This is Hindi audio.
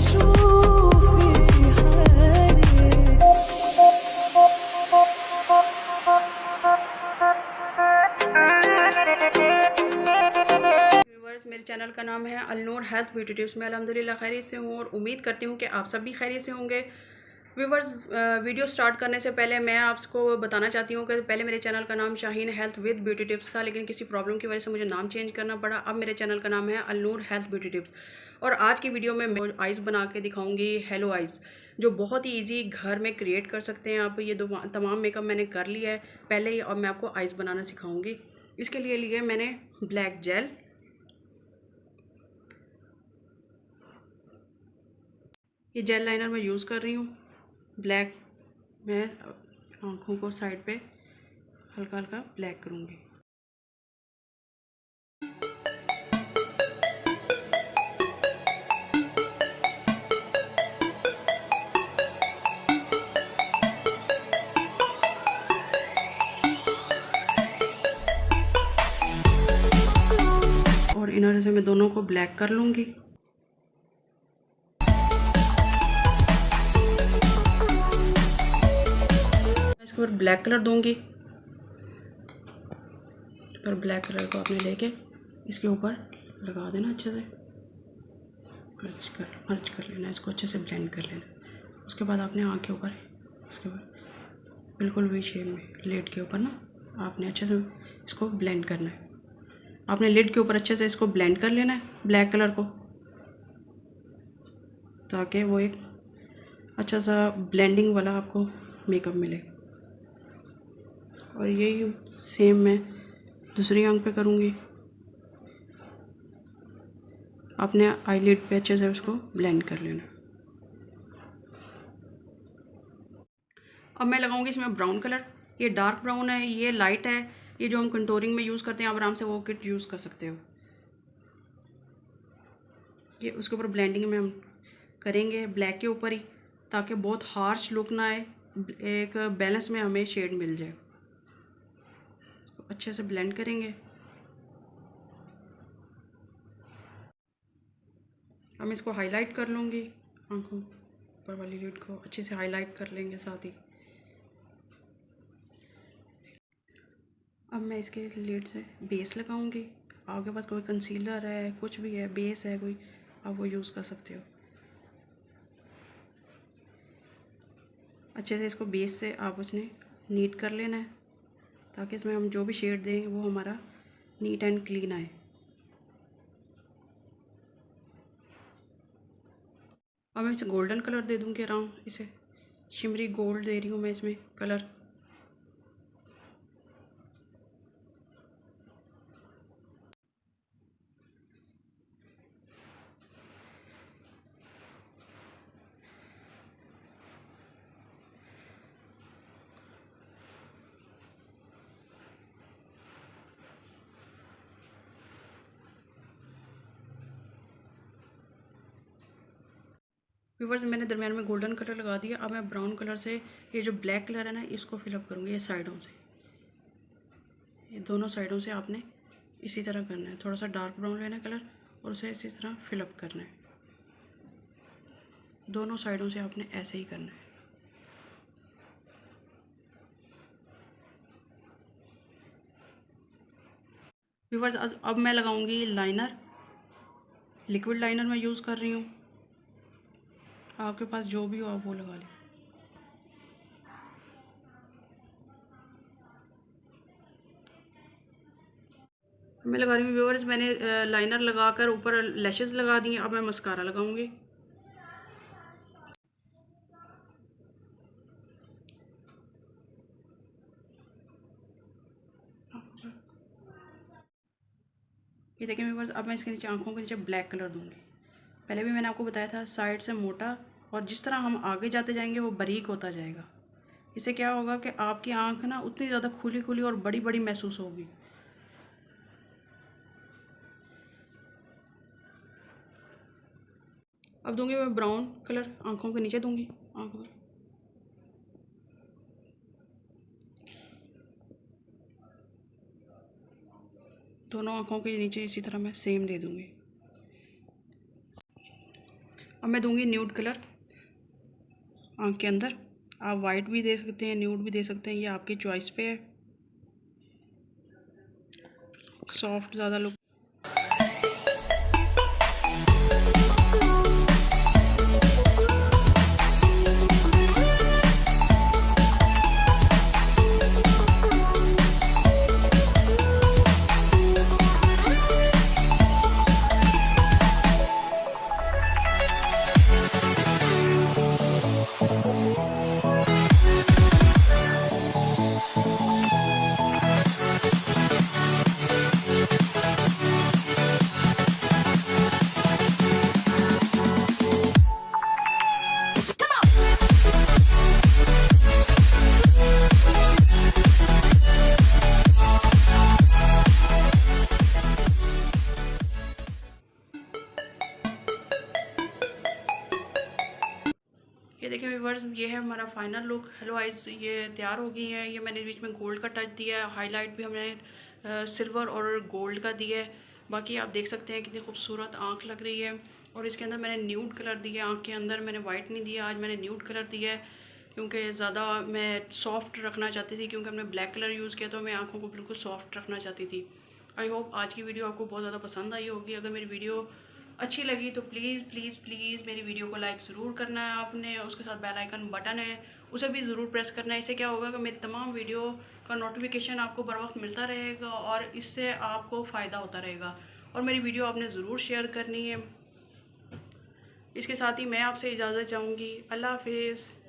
मेरे चैनल का नाम है नूर हेल्थ ब्यूटी टिप्स। मैं अल्हम्दुलिल्लाह खैरियत से हूँ और उम्मीद करती हूँ कि आप सब भी खैरियत से होंगे। व्यूवर्स, वीडियो स्टार्ट करने से पहले मैं आपको बताना चाहती हूँ कि पहले मेरे चैनल का नाम Shaheen health with beauty tips था, लेकिन किसी प्रॉब्लम की वजह से मुझे नाम चेंज करना पड़ा। अब मेरे चैनल का नाम है नूर हेल्थ ब्यूटी टिप्स। और आज की वीडियो में मैं आइज़ बना के दिखाऊँगी, हेलो आइज़, जो बहुत ही ईजी घर में क्रिएट कर सकते हैं आप। ये तमाम मेकअप मैंने कर लिया है पहले ही, और मैं आपको आइज़ बनाना सिखाऊँगी। इसके लिए मैंने ब्लैक जेल, ये जेल लाइनर मैं यूज़ कर रही हूँ। ब्लैक मैं आँखों को साइड पे हल्का हल्का ब्लैक करूँगी। और इनर से मैं दोनों को ब्लैक कर लूँगी। इसके ऊपर ब्लैक कलर दूंगी, और ब्लैक कलर को आपने लेके इसके ऊपर लगा देना, अच्छे से मर्ज कर लेना, इसको अच्छे से ब्लेंड कर लेना। उसके बाद आपने आँख के ऊपर, इसके ऊपर बिल्कुल वी शेप में लिड के ऊपर ना आपने अच्छे से इसको ब्लेंड करना है। आपने लिड के ऊपर अच्छे से इसको ब्लेंड कर लेना है ब्लैक कलर को, ताकि वो एक अच्छा सा ब्लेंडिंग वाला आपको मेकअप मिले। और यही सेम मैं दूसरी आंख पे करूँगी। आपने आईलिड पे अच्छे से उसको ब्लेंड कर लेना। अब मैं लगाऊंगी इसमें ब्राउन कलर। ये डार्क ब्राउन है, ये लाइट है, ये जो हम कंटूरिंग में यूज़ करते हैं, आप आराम से वो किट यूज़ कर सकते हो। ये उसके ऊपर ब्लेंडिंग में हम करेंगे ब्लैक के ऊपर ही, ताकि बहुत हार्श लुक ना आए, एक बैलेंस में हमें शेड मिल जाए। अच्छे से ब्लेंड करेंगे। हम इसको हाईलाइट कर लूँगी, आंखों ऊपर वाली लिड को अच्छे से हाईलाइट कर लेंगे साथ ही। अब मैं इसके लिड से बेस लगाऊंगी। आपके पास कोई कंसीलर है, कुछ भी है, बेस है कोई, आप वो यूज़ कर सकते हो। अच्छे से इसको बेस से आप उसने नीट कर लेना है, ताकि इसमें हम जो भी शेड दें वो हमारा नीट एंड क्लीन आए। अब मैं इसे गोल्डन कलर दे दूँगी अराउंड, इसे शिमरी गोल्ड दे रही हूँ मैं इसमें कलर। व्यूवर्स, मैंने दरम्यान में गोल्डन कलर लगा दिया। अब मैं ब्राउन कलर से ये जो ब्लैक कलर है ना, इसको फिलअप करूँगी ये साइडों से। ये दोनों साइडों से आपने इसी तरह करना है। थोड़ा सा डार्क ब्राउन लेना है कलर और उसे इसी तरह फिलअप करना है। दोनों साइडों से आपने ऐसे ही करना है। व्यूवर्स, अब मैं लगाऊंगी लाइनर। लिक्विड लाइनर मैं यूज़ कर रही हूँ, आपके पास जो भी हो आप वो लगा लें। मैं लगा रही हूँ व्यूवर्स, मैंने लाइनर लगाकर ऊपर लैशेस लगा दी हैं। अब मैं मस्कारा लगाऊंगी। ये देखें व्यूवर्स, अब मैं इसके नीचे आंखों के नीचे ब्लैक कलर दूंगी। पहले भी मैंने आपको बताया था, साइड से मोटा, और जिस तरह हम आगे जाते जाएंगे वो बारीक होता जाएगा। इससे क्या होगा कि आपकी आंख ना उतनी ज़्यादा खुली खुली और बड़ी बड़ी महसूस होगी। अब दूंगी मैं ब्राउन कलर, आंखों के नीचे दूंगी, आंखों पर। दोनों आंखों के नीचे इसी तरह मैं सेम दे दूंगी। अब मैं दूंगी न्यूड कलर आँख के अंदर। आप वाइट भी दे सकते हैं, न्यूड भी दे सकते हैं, ये आपकी चॉइस पे है। सॉफ्ट ज़्यादा लुक। ये देखिए व्यूअर्स, ये है हमारा फाइनल लुक। हेलो आइज ये तैयार हो गई हैं। ये मैंने बीच में गोल्ड का टच दिया है, हाईलाइट भी हमने सिल्वर और गोल्ड का दिया है। बाकी आप देख सकते हैं कितनी खूबसूरत आँख लग रही है। और इसके अंदर मैंने न्यूड कलर दिया है आँख के अंदर, मैंने वाइट नहीं दिया, आज मैंने न्यूड कलर दिया है क्योंकि ज़्यादा मैं सॉफ्ट रखना चाहती थी, क्योंकि हमने ब्लैक कलर यूज़ किया तो मैं आँखों को बिल्कुल सॉफ्ट रखना चाहती थी। आई होप आज की वीडियो आपको बहुत ज़्यादा पसंद आई होगी। अगर मेरी वीडियो अच्छी लगी तो प्लीज़ प्लीज़ प्लीज़ मेरी वीडियो को लाइक ज़रूर करना है आपने। उसके साथ बेल आइकन बटन है उसे भी ज़रूर प्रेस करना है। इससे क्या होगा कि मेरी तमाम वीडियो का नोटिफिकेशन आपको बर वक्त मिलता रहेगा और इससे आपको फ़ायदा होता रहेगा। और मेरी वीडियो आपने ज़रूर शेयर करनी है। इसके साथ ही मैं आपसे इजाज़त चाहूँगी। अल्लाह हाफिज़।